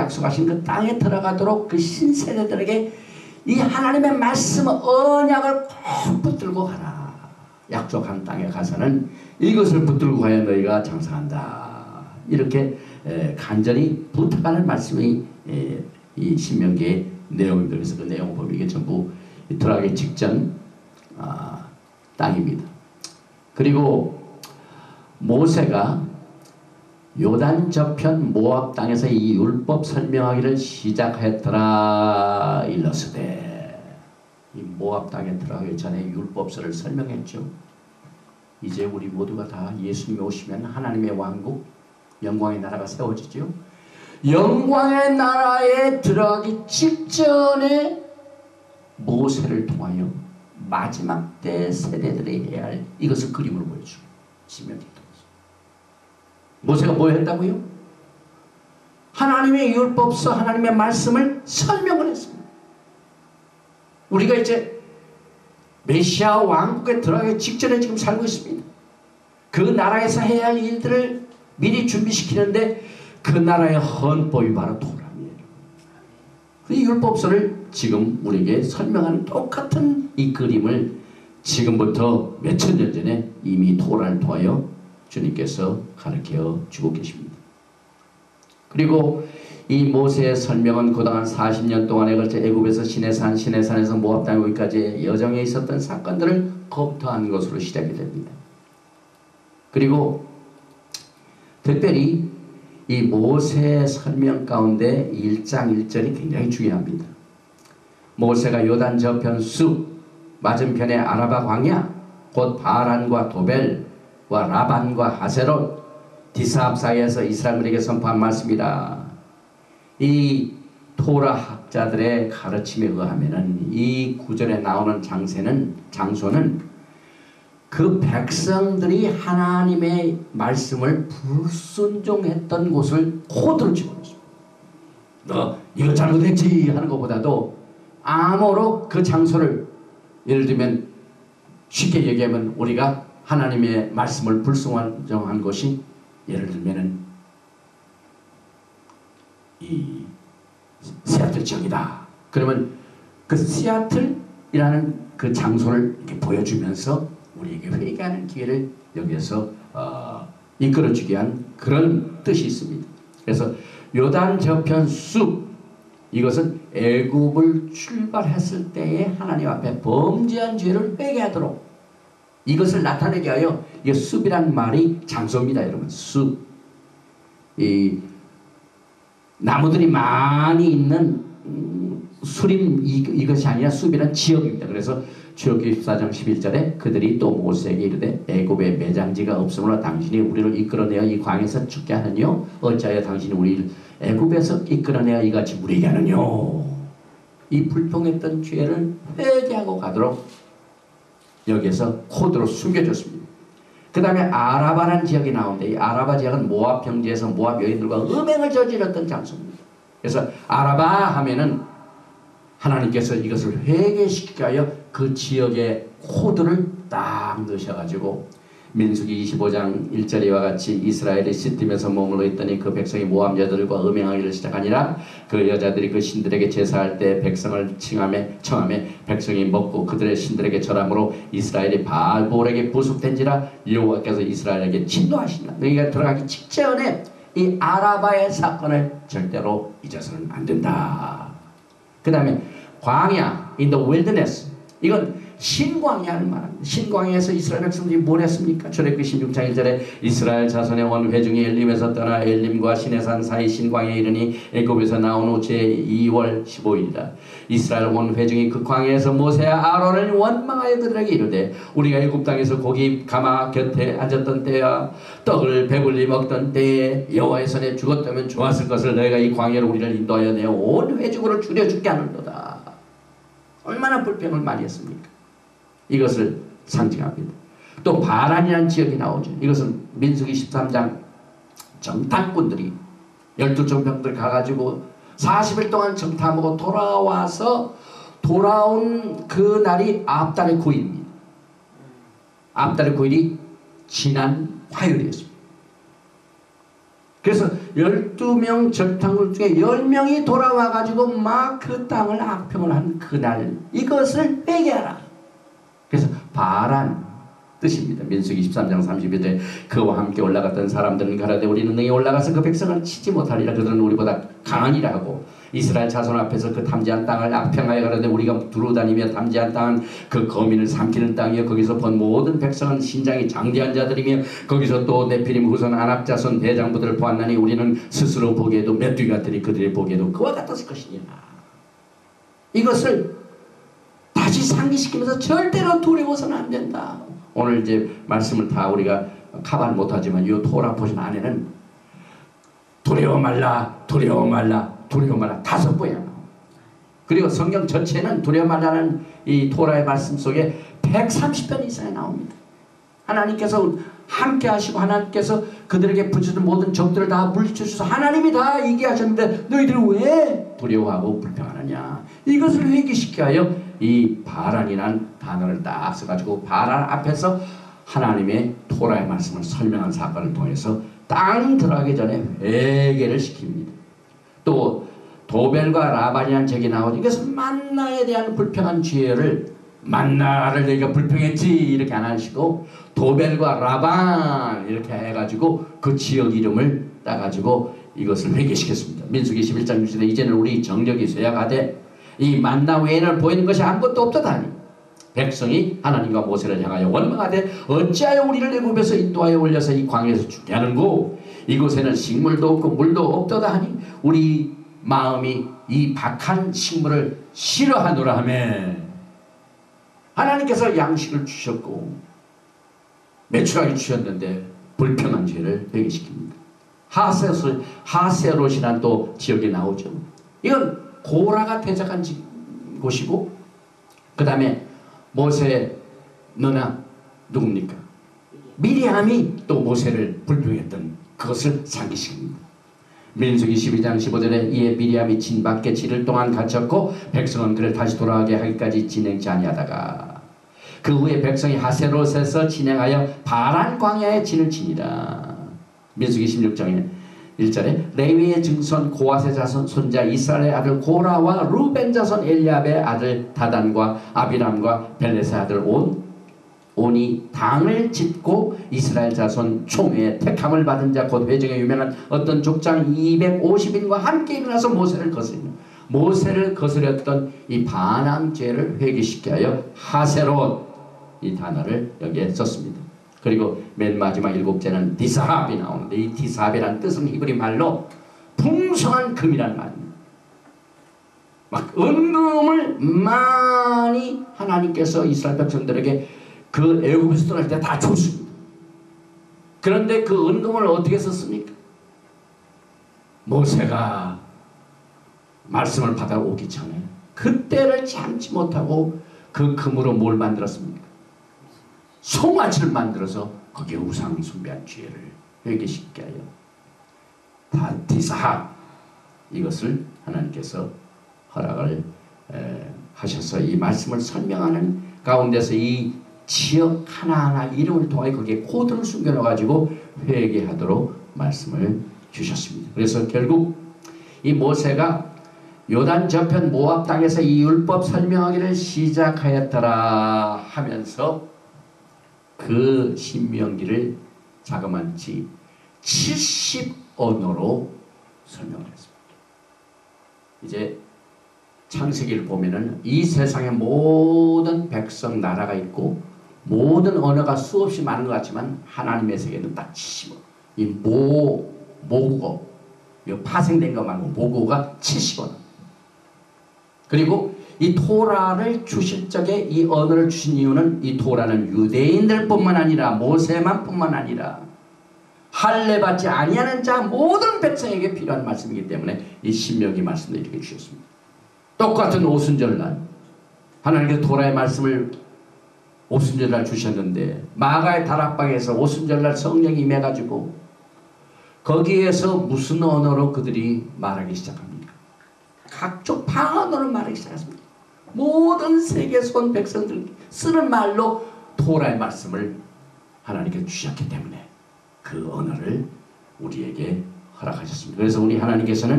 약속하신 그 땅에 들어가도록 그 신세대들에게 이 하나님의 말씀 언약을 꼭 붙들고 가라. 약속한 땅에 가서는 이것을 붙들고 가야 너희가 장성한다. 이렇게 간절히 부탁하는 말씀이 이 신명기의 내용입니다. 그래서 그 내용을 보면 이게 전부 들어가기 직전 땅입니다. 그리고 모세가 요단 저편 모압 땅에서 이 율법 설명하기를 시작했더라. 일러스되, 이 모압 땅에 들어가기 전에 율법서를 설명했죠. 이제 우리 모두가 다 예수님이 오시면 하나님의 왕국, 영광의 나라가 세워지죠. 영광의 나라에 들어가기 직전에 모세를 통하여 마지막 때 세대들이 해야 할 이것을 그림으로 보여주고 신명기 모세가 뭐 했다고요? 하나님의 율법서, 하나님의 말씀을 설명을 했습니다. 우리가 이제 메시아 왕국에 들어가기 직전에 지금 살고 있습니다. 그 나라에서 해야 할 일들을 미리 준비시키는데 그 나라의 헌법이 바로 토라입니다. 이 율법서를 지금 우리에게 설명하는 똑같은 이 그림을 지금부터 몇천 년 전에 이미 토라를 통하여 주님께서 가르쳐 주고 계십니다. 그리고 이 모세의 설명은 그동안 40년 동안에 걸쳐 애굽에서 시내산에서 모압 땅에 오기까지 여정에 있었던 사건들을 검토한 것으로 시작이 됩니다. 그리고 특별히 이 모세의 설명 가운데 1장 1절이 굉장히 중요합니다. 모세가 요단 저편 숲 맞은편의 아라바 광야 곧 바란과 도벨 라반과 하세롯 디사합 사이에서 이스라엘에게 선포한 말씀이다. 이 토라 학자들의 가르침에 의하면은 이 구절에 나오는 장소는 그 백성들이 하나님의 말씀을 불순종했던 곳을 코드로 집어넣습니다. 너 이거 잘못했지 하는 것보다도 암호로 그 장소를, 예를 들면 쉽게 얘기하면 우리가 하나님의 말씀을 불순종한 것이, 예를 들면은 이 시애틀 지역이다. 그러면 그 시애틀이라는 그 장소를 이렇게 보여주면서 우리에게 회개하는 기회를 여기에서 이끌어주게 한 그런 뜻이 있습니다. 그래서 요단 저편 숲, 이것은 애굽을 출발했을 때에 하나님 앞에 범죄한 죄를 회개하도록 이것을 나타내게 하여, 이 숲이란 말이 장소입니다. 여러분, 숲. 이 나무들이 많이 있는 수림, 이것이 아니라 숲이란 지역입니다. 그래서 출애굽기 14장 11절에 그들이 또 모세에게 이르되 애굽에 매장지가 없으므로 당신이 우리를 이끌어내어 이 광에서 죽게 하느뇨? 어찌하여 당신이 우리를 애굽에서 이끌어내어 이같이 우리에게 하느뇨? 이 불통했던 죄를 회개하고 가도록 여기에서 코드로 숨겨줬습니다. 그 다음에 아라바라는 지역이 나오는데, 이 아라바 지역은 모압 평지에서 모압 여인들과 음행을 저질렀던 장소입니다. 그래서 아라바 하면은 하나님께서 이것을 회개시키게 하여 그 지역의 코드를 딱 넣으셔가지고 민수기 25장 1절에 와 같이 이스라엘이 시팀에서 머물러 있더니 그 백성이 모압 여자들과 음행하기를 시작하니라. 그 여자들이 그 신들에게 제사할 때 백성을 청함에 백성이 먹고 그들의 신들에게 절함으로 이스라엘이 바알볼에게 부속된지라. 여호와께서 이스라엘에게 진노하신다. 너희가 들어가기 직전에 이 아라바의 사건을 절대로 잊어서는 안 된다. 그 다음에 광야, in the wilderness, 이건 신광야를 말합니다. 신광야에서 이스라엘 백성들이 뭘 했습니까? 출애굽기 16장 1절에 이스라엘 자손의 원 회중이 엘림에서 떠나 엘림과 시내산 사이 신광야에 이르니 애굽에서 나온 후 제2월 15일이다. 이스라엘 원 회중이 그 광야에서 모세와 아론을 원망하여 그들에게 이르되 우리가 애굽 땅에서 고기 가마 곁에 앉았던 때야 떡을 배불리 먹던 때에 여호와의 손에 죽었다면 좋았을 것을 너희가 이 광야로 우리를 인도하여 내 온 회중으로 줄여 죽게 하는도다. 얼마나 불평을 많이 했습니까? 이것을 상징합니다. 또 바란이라는 지역이 나오죠. 이것은 민수기 13장 정탐꾼들이 12정병들 가가지고 40일 동안 정탐하고 돌아와서 돌아온 그 날이 앞달의 9일입니다. 앞달의 9일이 지난 화요일이었습니다. 그래서 12명 절탕굴 중에 10명이 돌아와가지고 막 그 땅을 악평을 한 그날 이것을 회개하라. 그래서 바란 뜻입니다. 민수기 13장 32절에 그와 함께 올라갔던 사람들은 가라되 우리는 능히 올라가서 그 백성을 치지 못하리라. 그들은 우리보다 강하니라 하고 이스라엘 자손 앞에서 그 탐지한 땅을 악평하여 가라되 우리가 두루다니며 탐지한 땅은 그 거민을 삼키는 땅이요 거기서 본 모든 백성은 신장이 장대한 자들이며 거기서 또 네피림 후손 아낙 자손 대장부들을 보았나니 우리는 스스로 보기에도 메뚜기 같으니 그들이 보기에도 그와 같았을 것이니라. 이것을 다시 상기시키면서 절대로 두려워서는 안 된다. 오늘 이제 말씀을 다 우리가 카바를 못하지만 이 토라 포션 안에는 두려워 말라 두려워 말라 두려워 말라 5번이야. 그리고 성경 전체는 두려워 말라는 이 토라의 말씀 속에 130편 이상이 나옵니다. 하나님께서 함께 하시고 하나님께서 그들에게 부딪히는 모든 적들을 다 물리쳐 주셔서 하나님이 다 이기게 하셨는데 너희들은 왜 두려워하고 불평하느냐. 이것을 회개시켜 하여 이 바란이란 단어를 딱 써가지고 바란 앞에서 하나님의 토라의 말씀을 설명한 사건을 통해서 땅 들어가기 전에 회개를 시킵니다. 또 도벨과 라반이라는 책이 나오죠. 이것은 만나에 대한 불평한 죄를 만나를 너희가 불평했지 이렇게 안 하시고 도벨과 라반 이렇게 해가지고 그 지역 이름을 따가지고 이것을 회개시켰습니다. 민수기 11장 6절에 이제는 우리 정력이 쇠약하되 이 만나 외에는 보이는 것이 아무것도 없도다니 백성이 하나님과 모세를 향하여 원망하되 어찌하여 우리를 애굽에서 인도하여 올려서 이 광야에서 죽게 하는고 이곳에는 식물도 없고 물도 없도다 하니 우리 마음이 이 박한 식물을 싫어하노라 하며 하나님께서 양식을 주셨고 매출하게 주셨는데 불평한 죄를 회개시킵니다. 하세롯이란 또 지역이 나오죠. 이건 고라가 대적한 곳이고 그 다음에 모세 너나 누굽니까? 미리암이 또 모세를 불평했던 그것을 상기시킵니다. 민수기 12장 15절에 이에 미리암이 진 밖에 7일 동안 갇혔고 백성은 그를 다시 돌아가게 하기까지 진행치 아니하다가 그 후에 백성이 하세롯에서 진행하여 바란 광야에 진을 치니라. 민수기 16장에 1절에 레위의 증손 고핫의 자손 손자 이스라엘의 아들 고라와 루벤 자손 엘리압의 아들 다단과 아비람과 벨렛의 아들 온이 당을 짓고 이스라엘 자손 총회에 택함을 받은 자 곧 회중에 유명한 어떤 족장 250인과 함께 일어나서 모세를 거스렸던 이 반항죄를 회개시켜 하여 하세롯 이 단어를 여기에 썼습니다. 그리고 맨 마지막 7제는 디사합이 나오는데 이 디사합이라는 뜻은 히브리 말로 풍성한 금이라는 말입니다. 막 은금을 많이 하나님께서 이스라엘 백성들에게 그 애굽에서 떠날 때 다 줬습니다. 그런데 그 은금을 어떻게 썼습니까? 모세가 말씀을 받아오기 전에 그때를 참지 못하고 그 금으로 뭘 만들었습니까? 송아지를 만들어서 거기에 우상 숭배한 죄를 회개시키게 하여 디사하 이것을 하나님께서 허락을 하셔서 이 말씀을 설명하는 가운데서 이 지역 하나하나 이름을 통하여 거기에 코드를 숨겨놔가지고 회개하도록 말씀을 주셨습니다. 그래서 결국 이 모세가 요단 저편 모압 땅에서 이 율법 설명하기를 시작하였더라 하면서 그 신명기를 자그마치 70언어로 설명을 했습니다. 이제 창세기를 보면은 이 세상에 모든 백성 나라가 있고 모든 언어가 수없이 많은 것 같지만 하나님의 세계는 딱 70언어. 이 모국어 파생된 것 말고 모국어가 70언어. 그리고 이 토라를 주실 적에 이 언어를 주신 이유는 이 토라는 유대인들 뿐만 아니라 모세만 뿐만 아니라 할례받지 아니하는 자 모든 백성에게 필요한 말씀이기 때문에 이 신명기 말씀을 이렇게 주셨습니다. 똑같은 오순절날 하나님께서 토라의 말씀을 오순절날 주셨는데 마가의 다락방에서 오순절날 성령이 임해가지고 거기에서 무슨 언어로 그들이 말하기 시작합니까? 각종 방언으로 말하기 시작했습니다. 모든 세계에서 온 백성들 쓰는 말로 토라의 말씀을 하나님께서 주셨기 때문에 그 언어를 우리에게 허락하셨습니다. 그래서 우리 하나님께서는